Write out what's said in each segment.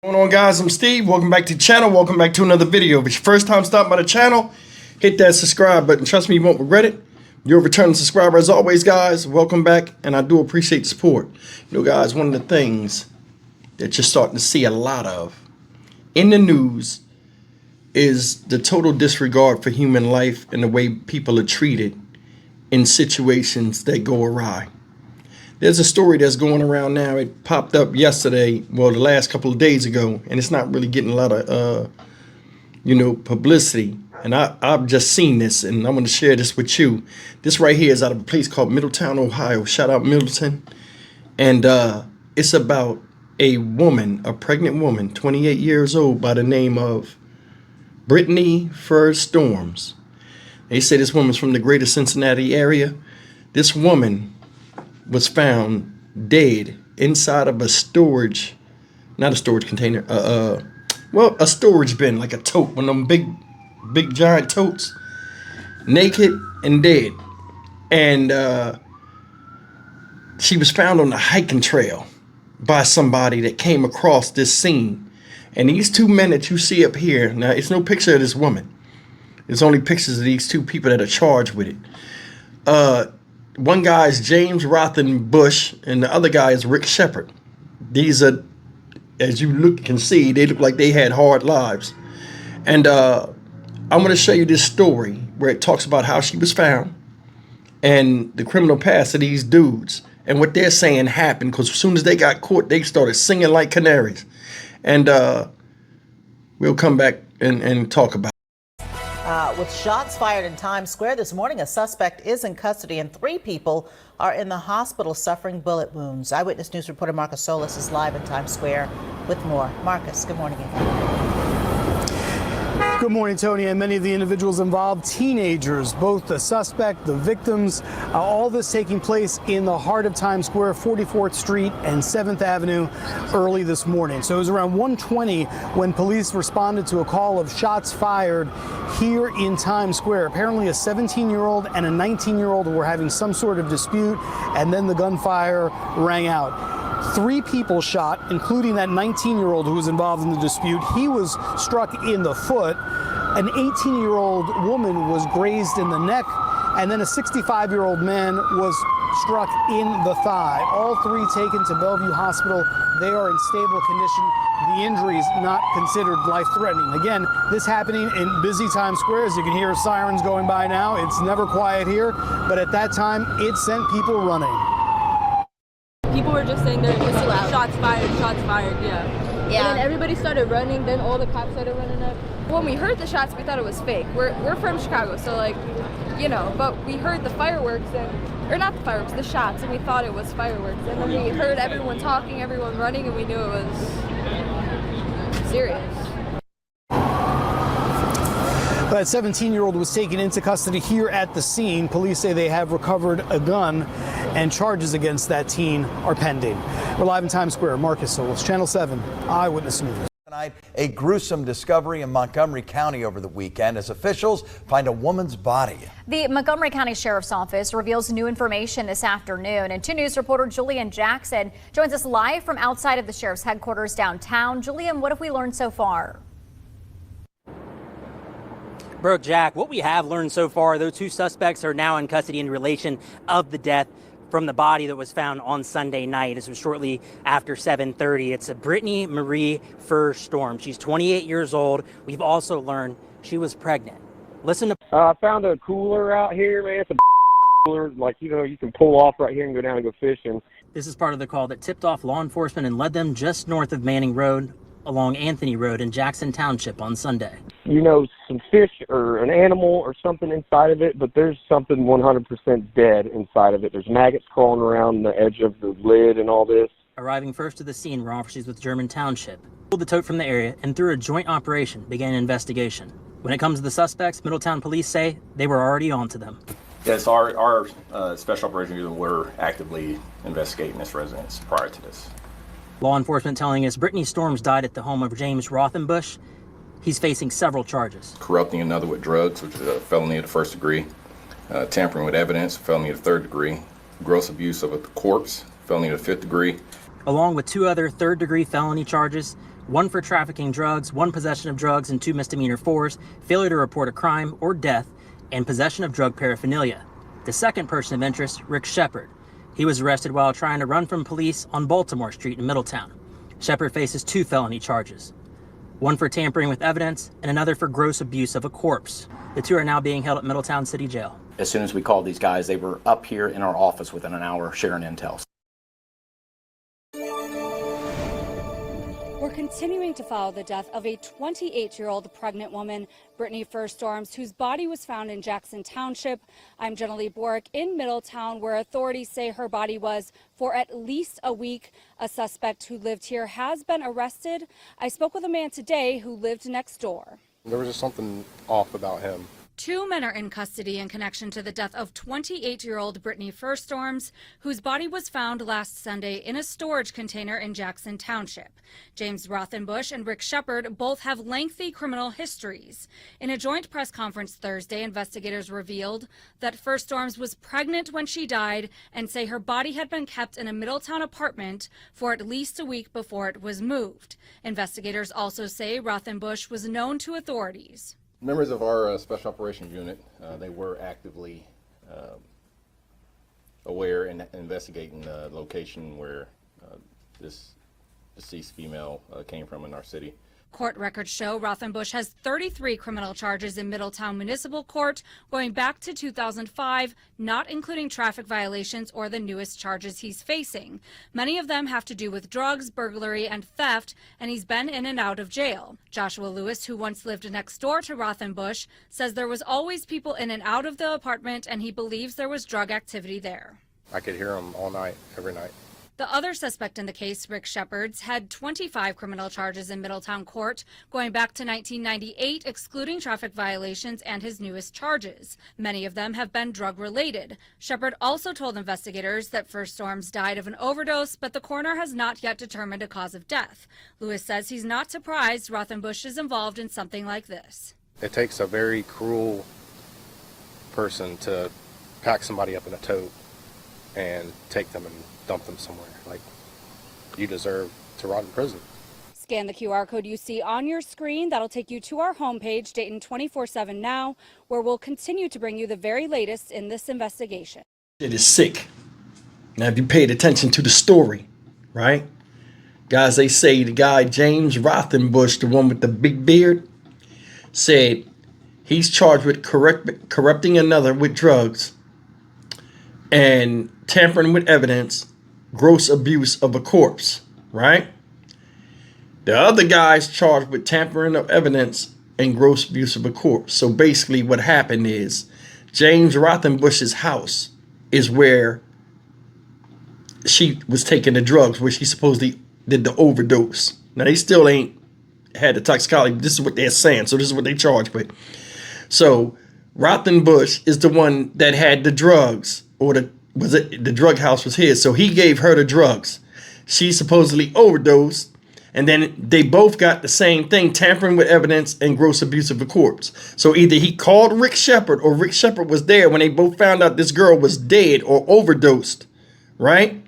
What's going on, guys? I'm Steve. Welcome back to the channel. Welcome back to another video. If it's your first time stopping by the channel, hit that subscribe button. Trust me, you won't regret it. You're a returning subscriber as always, guys. Welcome back, and I do appreciate the support. You know, guys, one of the things that you're starting to see a lot of in the news is the total disregard for human life and the way people are treated in situations that go awry. There's a story that's going around now. It popped up yesterday, well, the last couple of days ago, and it's not really getting a lot of, publicity. And I've just seen this, and I'm going to share this with you. This right here is out of a place called Middletown, Ohio. Shout out Middleton. And it's about a woman, a pregnant woman, 28 years old, by the name of BrittanyFuhr-Storms. They say this woman's from the greater Cincinnati area. This woman was found dead inside of a storage, not a storage container, a storage bin, like a tote, one of them big giant totes, naked and dead. And she was found on a hiking trail by somebody that came across this scene. And these two men that you see up here, now it's no picture of this woman. It's only pictures of these two people that are charged with it. One guy is James Rothenbush, and the other guy is Rick Shepard. These are, as you can see, they look like they had hard lives. And I'm going to show you this story where it talks about how she was found and the criminal past of these dudes and what they're saying happened, because as soon as they got caught, they started singing like canaries. And we'll come back and talk about it. With shots fired in Times Square this morning, a suspect is in custody and 3 people are in the hospital suffering bullet wounds. Eyewitness News reporter Marcus Solis is live in Times Square with more. Marcus, good morning again. Good morning, Tony. And many of the individuals involved, teenagers, both the suspect, the victims, all this taking place in the heart of Times Square, 44th Street and 7th Avenue early this morning. So it was around 1:20 when police responded to a call of shots fired here in Times Square. Apparently a 17-year-old and a 19-year-old were having some sort of dispute, and then the gunfire rang out. 3 people shot, including that 19-year-old who was involved in the dispute. He was struck in the foot. An 18-year-old woman was grazed in the neck, and then a 65-year-old man was struck in the thigh. All 3 taken to Bellevue Hospital. They are in stable condition. The injuries not considered life-threatening. Again, this happening in busy Times Square. As you can hear sirens going by now. It's never quiet here, but at that time, it sent people running. People were just saying they're just like, shots fired, yeah. And then everybody started running, then all the cops started running up. When we heard the shots, we thought it was fake. We're from Chicago, so but we heard the fireworks, or not the fireworks, the shots, and we thought it was fireworks. And then we heard everyone talking, everyone running, and we knew it was serious. That 17-year-old was taken into custody here at the scene. Police say they have recovered a gun, and charges against that teen are pending. We're live in Times Square. Marcus Solis, Channel 7, Eyewitness News. Tonight, a gruesome discovery in Montgomery County over the weekend as officials find a woman's body. The Montgomery County Sheriff's Office reveals new information this afternoon, and 2 News reporter Julian Jackson joins us live from outside of the sheriff's headquarters downtown. Julian, what have we learned so far? Brooke, Jack, what we have learned so far, those 2 suspects are now in custody in relation of the death from the body that was found on Sunday night. This was shortly after 7:30. It's a Brittany Marie Fuhr-Storms. She's 28 years old. We've also learned she was pregnant. Listen to... I found a cooler out here, man. It's a cooler, like, you can pull off right here and go down and go fishing. This is part of the call that tipped off law enforcement and led them just north of Manning Road along Anthony Road in Jackson Township on Sunday. Some fish or an animal or something inside of it, but there's something 100% dead inside of it. There's maggots crawling around the edge of the lid and all this. Arriving first to the scene were officers with German Township, pulled the tote from the area, and through a joint operation began an investigation. When it comes to the suspects, Middletown police say they were already on to them. Yes, our special operations unit were actively investigating this residence prior to this. Law enforcement telling us Brittany Storms died at the home of James Rothenbush. He's facing several charges. Corrupting another with drugs, which is a felony of the 1st degree. Tampering with evidence, felony of the 3rd degree. Gross abuse of a corpse, felony of the 5th degree. Along with 2 other 3rd degree felony charges, 1 for trafficking drugs, 1 possession of drugs and 2 misdemeanor 4s, failure to report a crime or death, and possession of drug paraphernalia. The second person of interest, Rick Shepard. He was arrested while trying to run from police on Baltimore Street in Middletown. Shepard faces 2 felony charges, 1 for tampering with evidence and another for gross abuse of a corpse. The 2 are now being held at Middletown City Jail. As soon as we called these guys, they were up here in our office within an hour sharing intel. We're continuing to follow the death of a 28-year-old pregnant woman, BrittanyFuhr-Storms, whose body was found in Jackson Township. I'm Jenna Lee Bork in Middletown, where authorities say her body was for at least a week. A suspect who lived here has been arrested. I spoke with a man today who lived next door. There was just something off about him. 2 men are in custody in connection to the death of 28-year-old BrittanyFuhr-Storms, whose body was found last Sunday in a storage container in Jackson Township. James Rothenbush and Rick Shepard both have lengthy criminal histories. In a joint press conference Thursday, investigators revealed that Fuhr-Storms was pregnant when she died and say her body had been kept in a Middletown apartment for at least a week before it was moved. Investigators also say Rothenbush was known to authorities. Members of our Special Operations Unit, they were actively aware and investigating the location where this deceased female came from in our city. Court records show Rothenbush has 33 criminal charges in Middletown Municipal Court going back to 2005, not including traffic violations or the newest charges he's facing. Many of them have to do with drugs, burglary, and theft, and he's been in and out of jail. Joshua Lewis, who once lived next door to Rothenbush, says there was always people in and out of the apartment, and he believes there was drug activity there. I could hear him all night, every night. The other suspect in the case, Rick Shepard, had 25 criminal charges in Middletown Court going back to 1998, excluding traffic violations and his newest charges. Many of them have been drug-related. Shepard also told investigators that Fuhr-Storms died of an overdose, but the coroner has not yet determined a cause of death. Lewis says he's not surprised Rothenbush is involved in something like this. It takes a very cruel person to pack somebody up in a tote and take them and dump them somewhere. Like, you deserve to rot in prison. Scan the QR code you see on your screen. That'll take you to our homepage, Dayton 24/7 Now, where we'll continue to bring you the very latest in this investigation. It is sick. Now, if you paid attention to the story, right? Guys, they say the guy, James Rothenbush, the one with the big beard, said he's charged with corrupting another with drugs and tampering with evidence, gross abuse of a corpse, right? The other guy's charged with tampering of evidence and gross abuse of a corpse. So basically what happened is James Rothenbush's house is where she was taking the drugs, where she supposedly did the overdose. Now, they still ain't had the toxicology. This is what they're saying. So this is what they charged with. So Rothenbush is the one that had the drugs, or the drug house was his. So he gave her the drugs. She supposedly overdosed. And then they both got the same thing, tampering with evidence and gross abuse of a corpse. So either he called Rick Shepard, or Rick Shepard was there when they both found out this girl was dead or overdosed, right?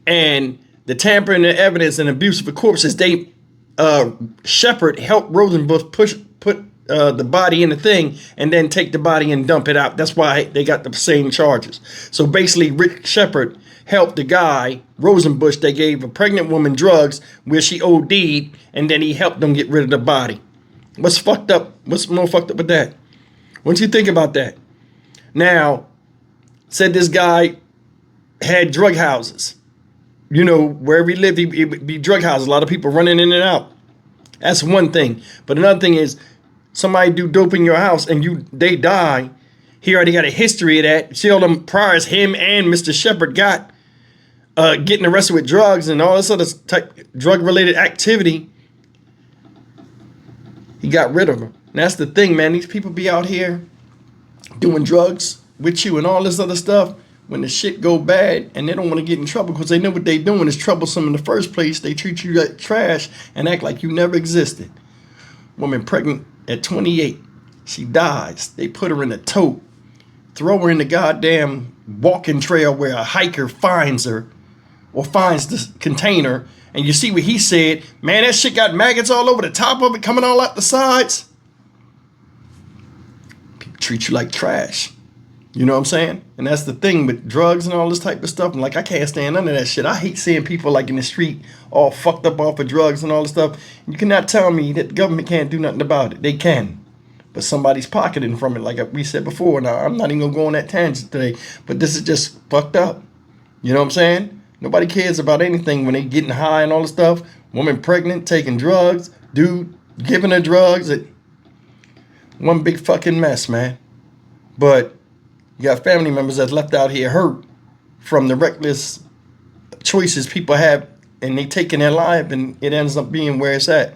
And the tampering of evidence and abuse of a corpse is Shepard helped Rosenbush put the body in the thing and then take the body and dump it out. That's why they got the same charges. So basically, Rick Shepard helped the guy, Rosenbush. They gave a pregnant woman drugs where she OD'd, and then he helped them get rid of the body. What's fucked up? What's more fucked up with that? What you think about that? Now, said this guy had drug houses. You know, wherever he lived, he would be drug houses. A lot of people running in and out. That's one thing. But another thing is, somebody do dope in your house and they die. He already got a history of that. See all them priors him and Mr. Shepard got getting arrested with drugs and all this other type drug-related activity. He got rid of them. And that's the thing, man. These people be out here doing drugs with you and all this other stuff. When the shit go bad and they don't want to get in trouble because they know what they doing is troublesome in the first place, they treat you like trash and act like you never existed. Woman pregnant at 28. She dies. They put her in a tote, throw her in the goddamn walking trail where a hiker finds her, or finds the container, and you see what he said, man, that shit got maggots all over the top of it, coming all out the sides. People treat you like trash. You know what I'm saying? And that's the thing with drugs and all this type of stuff. And like, I can't stand none of that shit. I hate seeing people like in the street all fucked up off of drugs and all this stuff. You cannot tell me that the government can't do nothing about it. They can. But somebody's pocketing from it, like we said before. Now, I'm not even going to go on that tangent today. But this is just fucked up. You know what I'm saying? Nobody cares about anything when they getting high and all this stuff. Woman pregnant, taking drugs. Dude giving her drugs. One big fucking mess, man. But you got family members that's left out here hurt from the reckless choices people have, and they taking their life, and it ends up being where it's at.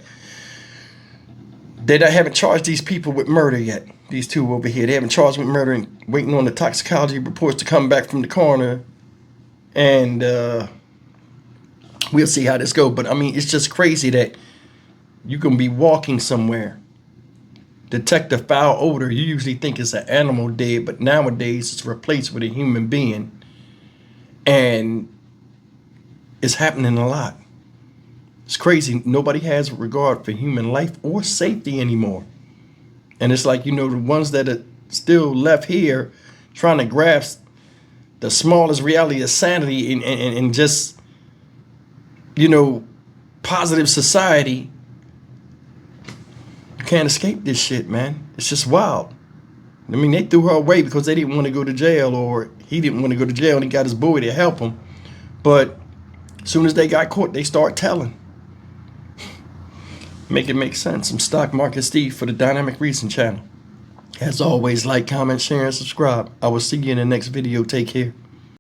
They haven't charged these people with murder yet. These two over here, they haven't charged with murder and waiting on the toxicology reports to come back from the coroner. And we'll see how this goes. But I mean, it's just crazy that you can be walking somewhere, detect a foul odor. You usually think it's an animal dead, but nowadays it's replaced with a human being. And it's happening a lot. It's crazy. Nobody has regard for human life or safety anymore. And it's like, you know, the ones that are still left here trying to grasp the smallest reality of sanity and just, you know, positive society. You can't escape this shit, man. It's just wild. I mean, they threw her away because they didn't want to go to jail, or he didn't want to go to jail and he got his boy to help him. But as soon as they got caught, they start telling. Make it make sense. I'm Stock Market Steve for the Dynamic Reason channel. As always, like, comment, share, and subscribe. I will see you in the next video. Take care.